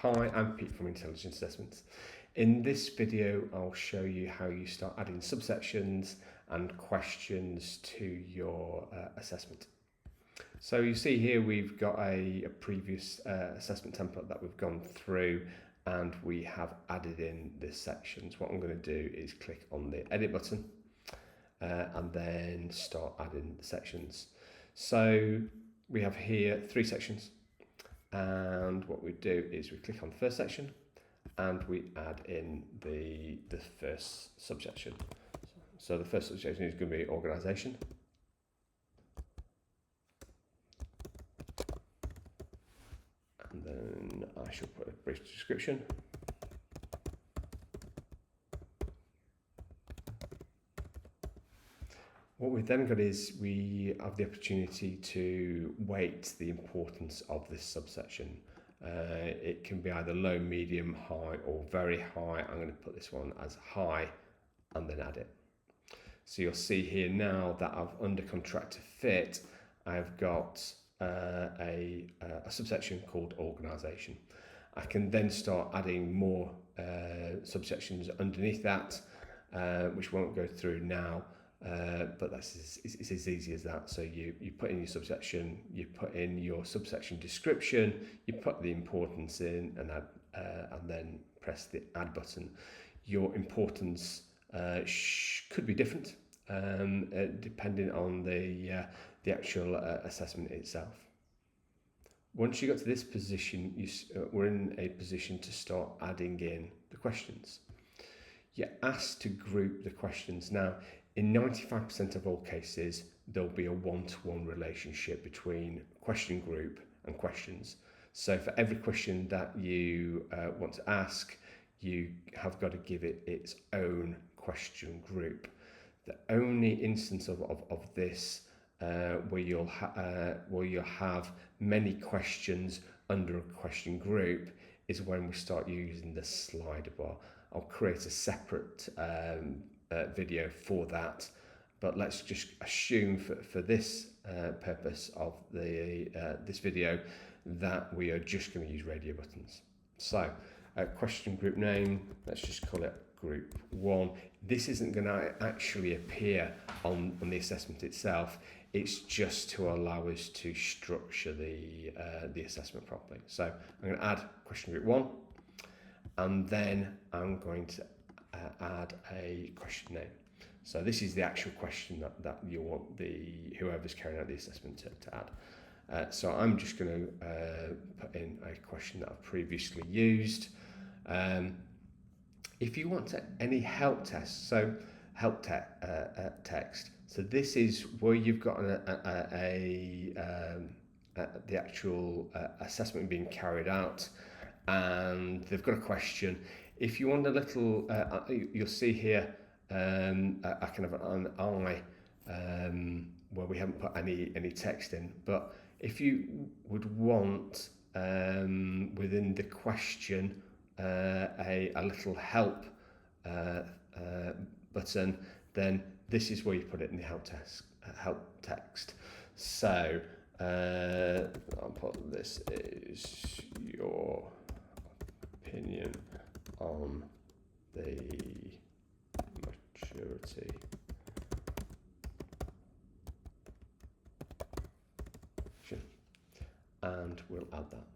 Hi, I'm Pete from Intelligent Assessments. In this video, I'll show you how you start adding subsections and questions to your assessment. So you see here we've got a previous assessment template that we've gone through and we have added in the sections. What I'm going to do is click on the edit button and then start adding the sections. So we have here 3 sections. And what we do is we click on the first section and we add in the first subsection. So the first subsection is going to be organisation. And then I shall put a brief description. What we've then got is we have the opportunity to weight the importance of this subsection. It can be either low, medium, high, or very high. I'm going to put this one as high and then add it. So you'll see here now that I've under contract to fit, I've got a subsection called organisation. I can then start adding more subsections underneath that, which won't go through now. But it's as easy as that. So you put in your subsection, you put in your subsection description, you put the importance in, and then press the add button. Your importance could be different depending on the actual assessment itself. Once you got to this position, we're in a position to start adding in the questions. You're asked to group the questions. Now, in 95% of all cases, there'll be a one-to-one relationship between question group and questions. So for every question that you want to ask, you have got to give it its own question group. The only instance of this where you'll have many questions under a question group is when we start using the slider bar. I'll create a separate video for that, but let's just assume for this purpose of this video that we are just going to use radio buttons. So question group name, let's just call it group 1. This isn't going to actually appear on the assessment itself. It's just to allow us to structure the assessment properly. So I'm going to add question group 1, and then I'm going to add a question name. So this is the actual question that you want whoever's carrying out the assessment to add. So I'm just going to put in a question that I've previously used. If you want any help tests, so help text. So this is where you've got the actual assessment being carried out, and they've got a question. If you want a little, you'll see here a kind of an eye where we haven't put any text in. But if you would want within the question a little help button, then this is where you put it in the help text. So I'll put this is your opinion on the maturity and we'll add that.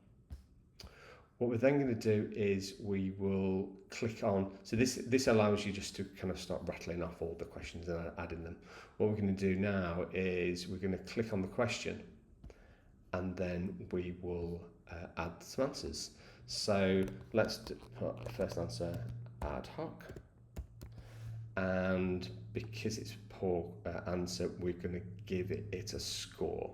What we're then going to do is we will click on, so this allows you just to kind of start rattling off all the questions and adding them. What we're going to do now is we're going to click on the question and then we will add some answers. So let's put the first answer ad hoc, and because it's a poor answer, we're going to give it a score.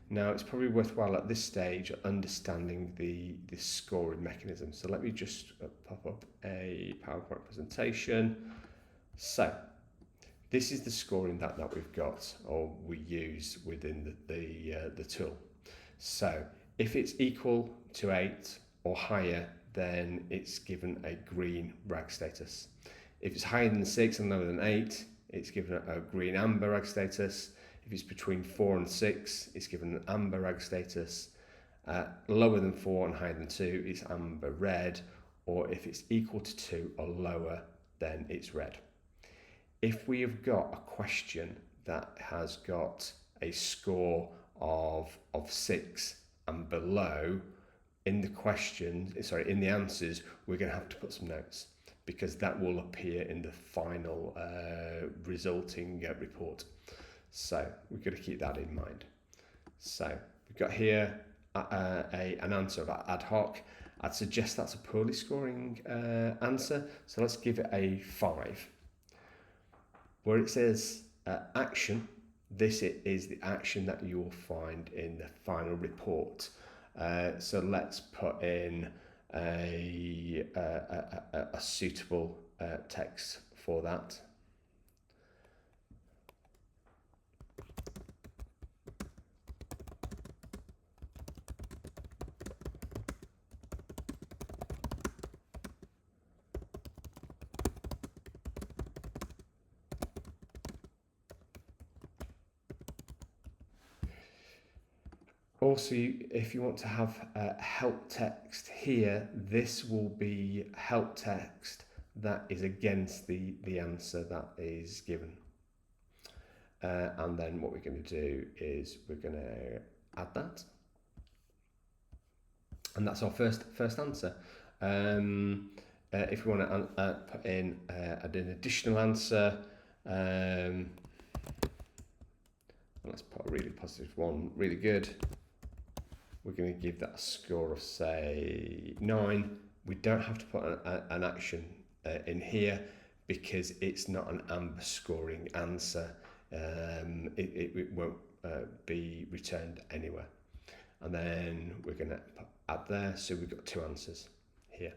Now it's probably worthwhile at this stage understanding the scoring mechanism. So let me just pop up a PowerPoint presentation. So this is the scoring that we've got, or we use within the tool. So if it's equal to 8 or higher, then it's given a green RAG status. If it's higher than 6 and lower than 8, it's given a green amber RAG status. If it's between 4 and 6, it's given an amber RAG status. Lower than 4 and higher than 2, it's amber red, or if it's equal to 2 or lower, then it's red. If we have got a question that has got a score of 6 and below, in the in the answers, we're going to have to put some notes, because that will appear in the final resulting report. So we've got to keep that in mind. So we've got here an answer of ad hoc. I'd suggest that's a poorly scoring answer, so let's give it a 5. Where it says action, this is the action that you will find in the final report. So let's put in a suitable text for that. Also, if you want to have help text here, this will be help text that is against the answer that is given. And then what we're going to do is we're going to add that. And that's our first answer. If we want to put in an additional answer, let's put a really positive one, really good. We're going to give that a score of, say, 9. We don't have to put an action in here because it's not an amber scoring answer. It won't be returned anywhere. And then we're going to add there, so we've got 2 answers here.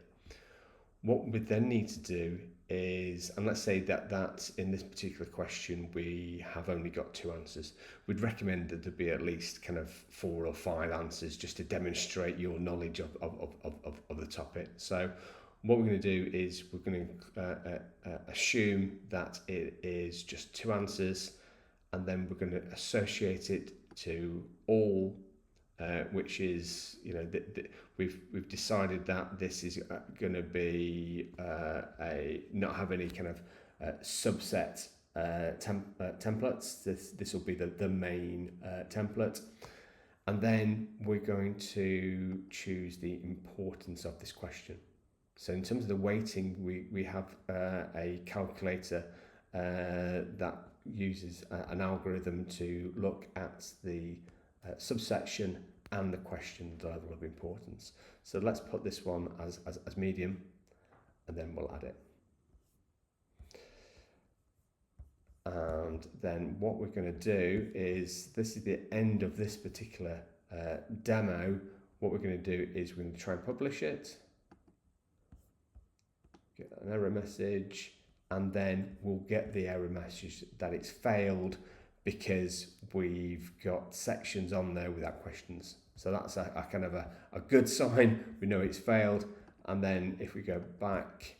What we then need to do is, and let's say that in this particular question we have only got 2 answers, we'd recommend that there be at least kind of 4 or 5 answers just to demonstrate your knowledge of the topic. So what we're going to do is we're going to assume that it is just 2 answers, and then we're going to associate it to all, which is, you know, we've decided that this is going to be not have any kind of subset templates. This will be the main template, and then we're going to choose the importance of this question. So in terms of the weighting, we have a calculator that uses an algorithm to look at the subsection and the question, the level of importance. So let's put this one as medium, and then we'll add it. And then what we're going to do is, this is the end of this particular demo. What we're going to do is we're going to try and publish it, get an error message, and then we'll get the error message that it's failed because we've got sections on there without questions. So that's a kind of a good sign. We know it's failed. And then if we go back,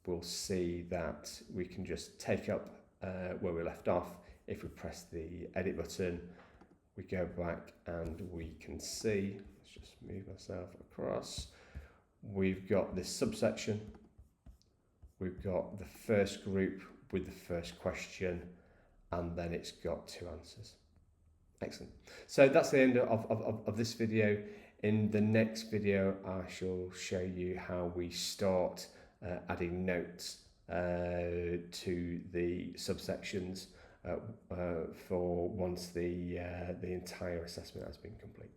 we'll see that we can just take up where we left off. If we press the edit button, we go back and we can see, let's just move myself across. We've got this subsection. We've got the first group with the first question, and then it's got 2 answers. Excellent. So that's the end of this video. In the next video, I shall show you how we start adding notes to the subsections for once the entire assessment has been complete.